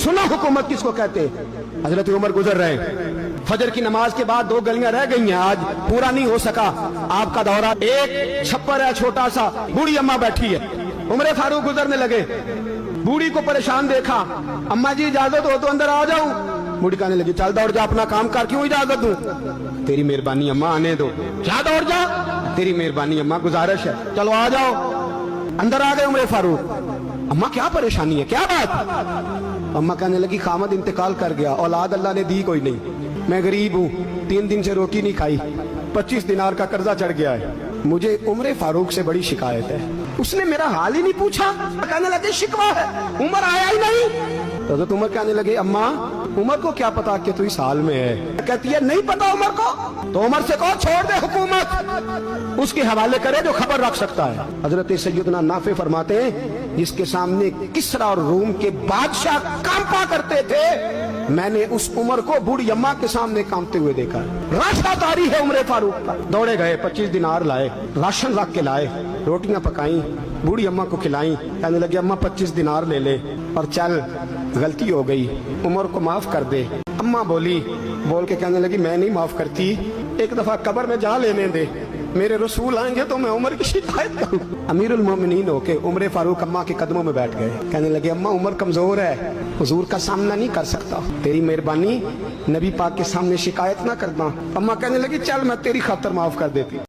सुना हुकूमत किसको कहते हैं। हजरत उमर गुजर रहे हैं, फजर की नमाज के बाद 2 गलियां रह गई हैं, आज पूरा नहीं हो सका आपका दौरा। एक छप्पर है छोटा सा, बूढ़ी अम्मा बैठी है, उमर फारूक गुजरने लगे, बूढ़ी को परेशान देखा, अम्मा जी इजाजत हो तो अंदर आ जाऊं। बूढ़ी कहने लगी चल दौड़ जा, अपना काम कर, क्यों इजाजत दूं? तेरी मेहरबानी अम्मा, आने दो। क्या दौड़ जा? तेरी मेहरबानी अम्मा, गुजारिश है, चलो आ जाओ। अंदर आ गए उमर फारूक। अम्मा क्या परेशानी है, क्या बात? अम्मा कहने लगी खामद इंतकाल कर गया, औलाद अल्लाह ने दी कोई नहीं, मैं गरीब हूँ, 3 दिन से रोटी नहीं खाई, 25 दिनार का कर्जा चढ़ गया है, मुझे उमर फारूक से बड़ी शिकायत है। उसने मेरा हाल ही नहीं पूछा। कहने लगे शिकवा है, उमर आया ही नहीं। तो उमर कहने लगे अम्मा उमर को क्या पता कि तू इस हाल में है? कहती है नहीं पता उमर को, तो उमर से कहो छोड़ दे हुकूमत, उसके हवाले करे जो खबर रख सकता है। हजरत सैयदना नाफे फरमाते हैं जिसके सामने किसरा और रूम के बादशाह कांपा करते थे, मैंने उस उमर को बूढ़ी अम्मा के सामने कांपते हुए देखा। राशादारी है उमर फारूक का। दौड़े गए, 25 दिनार लाए, राशन रख के लाए, रोटियां पकाई, बूढ़ी अम्मा को खिलाई। कहने लगे अम्मा 25 दिनार ले ले और चल, गलती हो गई, उमर को माफ कर दे। अम्मा बोली, बोल के कहने लगी मैं नहीं माफ करती, एक दफा कब्र में जा लेने दे, मेरे रसूल आएंगे तो मैं उमर की शिकायत करूं। अमीरुल मोमिनीन होके उमर फारूक अम्मा के कदमों में बैठ गए। कहने लगे अम्मा उमर कमजोर है, हुजूर का सामना नहीं कर सकता, तेरी मेहरबानी नबी पाक के सामने शिकायत ना करना। अम्मा कहने लगी चल मैं तेरी खातर माफ कर देती।